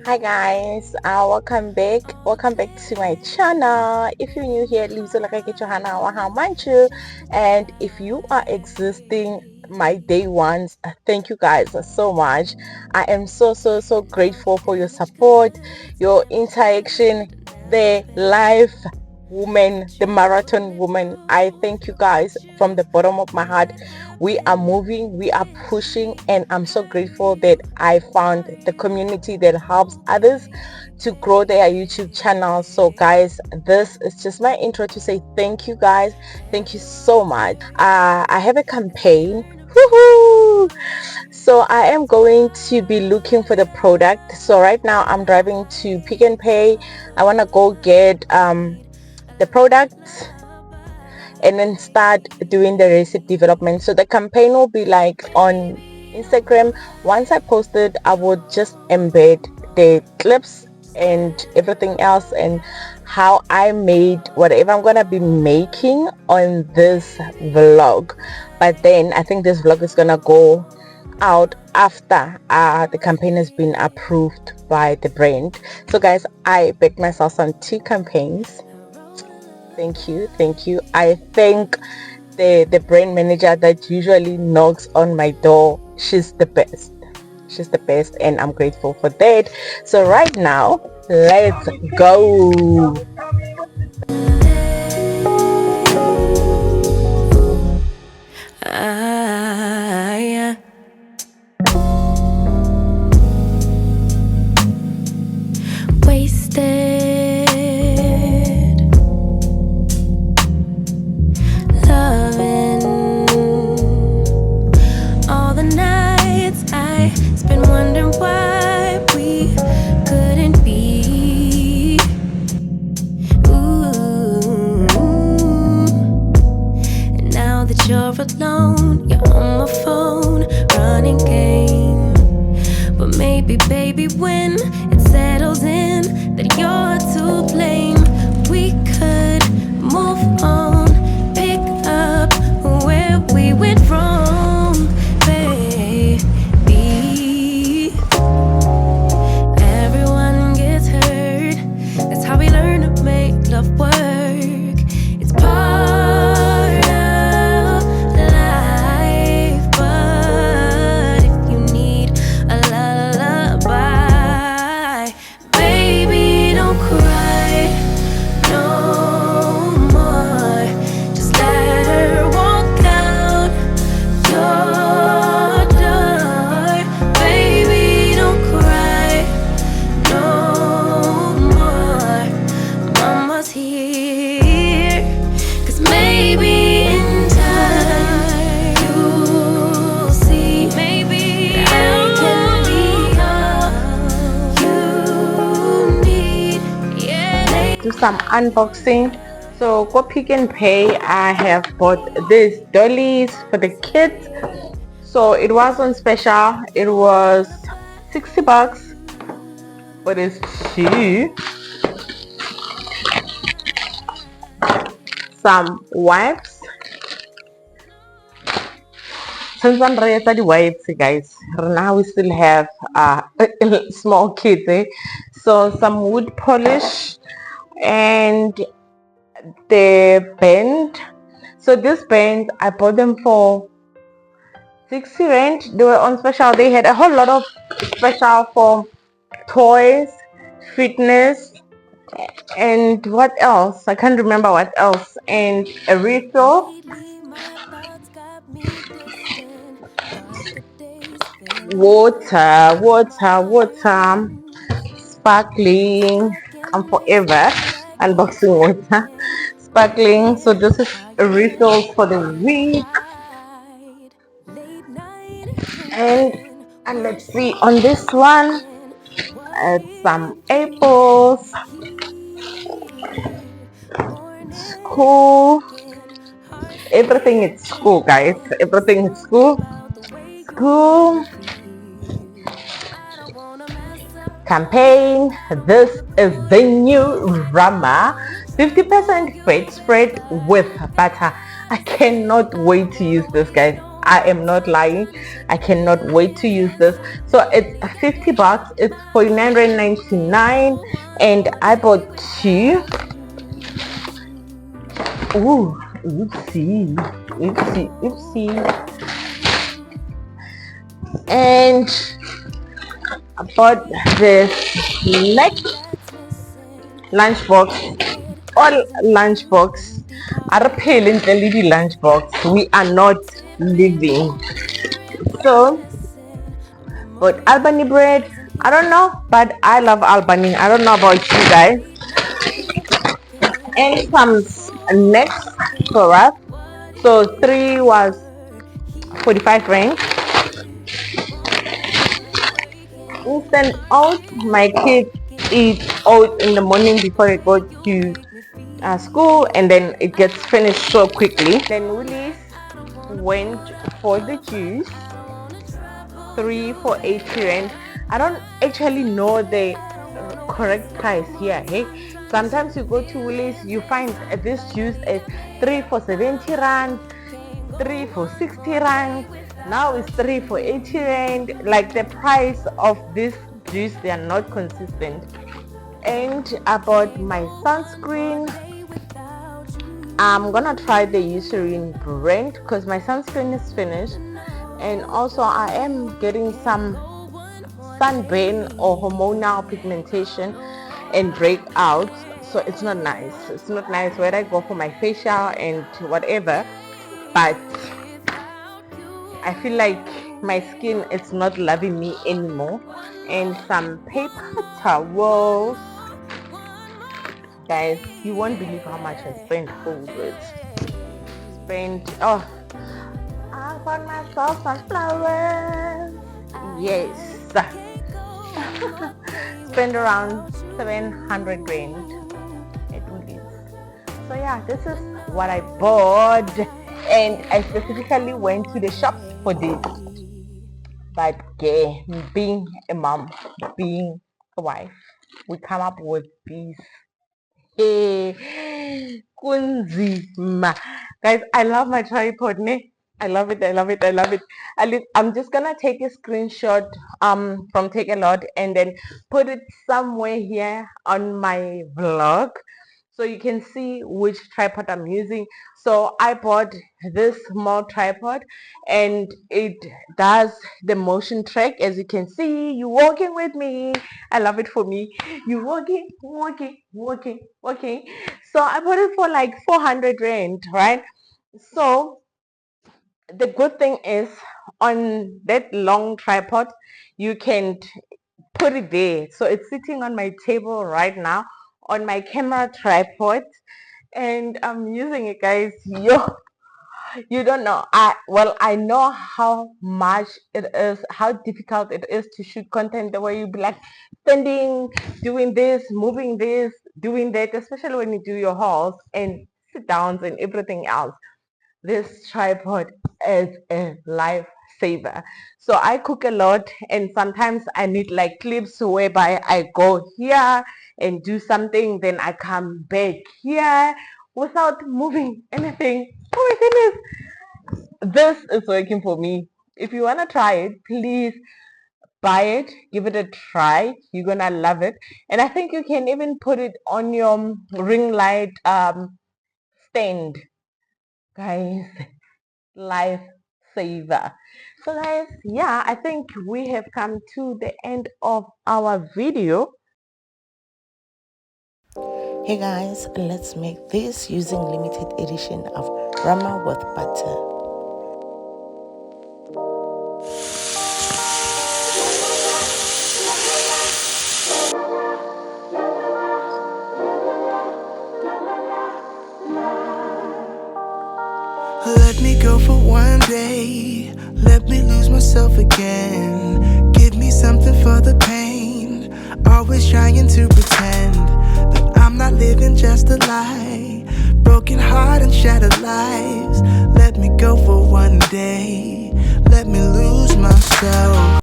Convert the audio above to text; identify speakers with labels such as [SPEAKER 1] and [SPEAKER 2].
[SPEAKER 1] Hi guys, welcome back to my channel. If you're new here, leave a like how much you, and if you are existing my day ones, thank you guys so much. I am so grateful for your support, your interaction, the live woman, the marathon woman. I thank you guys from the bottom of my heart. We are moving, we are pushing, and I'm so grateful that I found the community that helps others to grow their YouTube channel. So guys, this is just my intro to say thank you guys. Thank you so much. I have a campaign. Woohoo! So I am going to be looking for the product. So right now I'm driving to Pick and Pay. I want to go get the products and then start doing the recipe development. So the campaign will be like on Instagram. Once I post it, I would just embed the clips and everything else and how I made whatever I'm gonna be making on this vlog. But then I think this vlog is gonna go out after the campaign has been approved by the brand. So guys, I backed myself on 2 campaigns. Thank you. I thank the brand manager that usually knocks on my door. She's the best, and I'm grateful for that. So right now, let's go.
[SPEAKER 2] Yeah. Wasted, loving all the nights I spent wondering why we couldn't be. Ooh. And now that you're alone, you're on my phone, running game. But maybe, baby, when it settles in that you're to blame, we could move on, pick up where we went wrong, baby. Everyone gets hurt, that's how we learn to make love work. It's part of life, but if you need a lullaby, baby, don't cry no more. Just let her walk out your door. Baby, don't cry no more. Mama's here, 'cause maybe in time you'll see, maybe I can be all you need. Yeah.
[SPEAKER 1] Do some unboxing. So go Pick and Pay. I have bought these dollies for the kids. So it was on special. It was $60 for this two. Some wipes. Since I'm ready the wipes, guys, now we still have small kids, eh? So some wood polish and the band. So this band, I bought them for 60 rand. They were on special. They had a whole lot of special for toys, fitness, and what else? I can't remember what else. And a refill, water, sparkling. I'm forever unboxing water, sparkling. So this is a refill for the week. And let's see on this one, some apples. School. Everything is school, guys. Everything is school. School. Campaign. This is the new Rama 50% fat spread with butter. I cannot wait to use this, guys. I am not lying. I cannot wait to use this. So it's 50 bucks. It's 49.99, and I bought two. Ooh, oopsie, oopsie, oopsie. And I bought this next lunchbox. All lunchbox. Are pale LED lunchbox. We are not living. So, but Albany bread. I don't know, but I love Albany. I don't know about you guys. And some snacks for us. So 3 was 45 rand. Instant oats. My kids eat oats in the morning before they go to school, and then it gets finished so quickly. Then Woolies went for the juice. 3 for 80 rand. I don't actually know the correct price here. Hey, sometimes you go to Woolies, you find this juice is 3 for 70 rand, 3 for 60 rand. Now it's 3 for 80 rand. Like the price of this juice, they are not consistent. And I bought my sunscreen. I'm gonna try the Eucerin brand because my sunscreen is finished, and also I am getting some sunburn or hormonal pigmentation and breakouts, so it's not nice. It's not nice where I go for my facial and whatever, but I feel like my skin is not loving me anymore. And some paper towels. Guys, you won't believe how much I spent for it. Oh, I bought myself some flowers. Yes. Spend around 700 rand at Woolies. So yeah, this is what I bought, and I specifically went to the shops for this. But yeah, being a mom, being a wife, we come up with these. Kunzima. Guys, I love my tripod, ne? I love it, I love it, I love it. I'm just gonna take a screenshot from Take a Lot and then put it somewhere here on my vlog so you can see which tripod I'm using. So I bought this small tripod, and it does the motion track. As you can see, you walking with me. I love it for me. You walking, walking, walking, walking. So I bought it for like 400 rand, right? So the good thing is, on that long tripod, you can put it there. So it's sitting on my table right now on my camera tripod, and I'm using it, guys. Yo, you don't know. I know how much it is, how difficult it is to shoot content the way you be like standing, doing this, moving this, doing that, especially when you do your hauls and sit downs and everything else. This tripod is a lifesaver. So I cook a lot, and sometimes I need like clips whereby I go here and do something, then I come back here without moving anything. Oh my goodness, this is working for me. If you want to try it, please buy it, give it a try. You're gonna love it. And I think you can even put it on your ring light stand, guys. Lifesaver. So guys, yeah, I think we have come to the end of our video.
[SPEAKER 3] Hey guys, let's make this using limited edition of Rama with butter.
[SPEAKER 2] Let me go for one day. Let me lose myself again. Give me something for the pain. Always trying to pretend that I'm not living just a lie. Broken heart and shattered lives. Let me go for one day. Let me lose myself.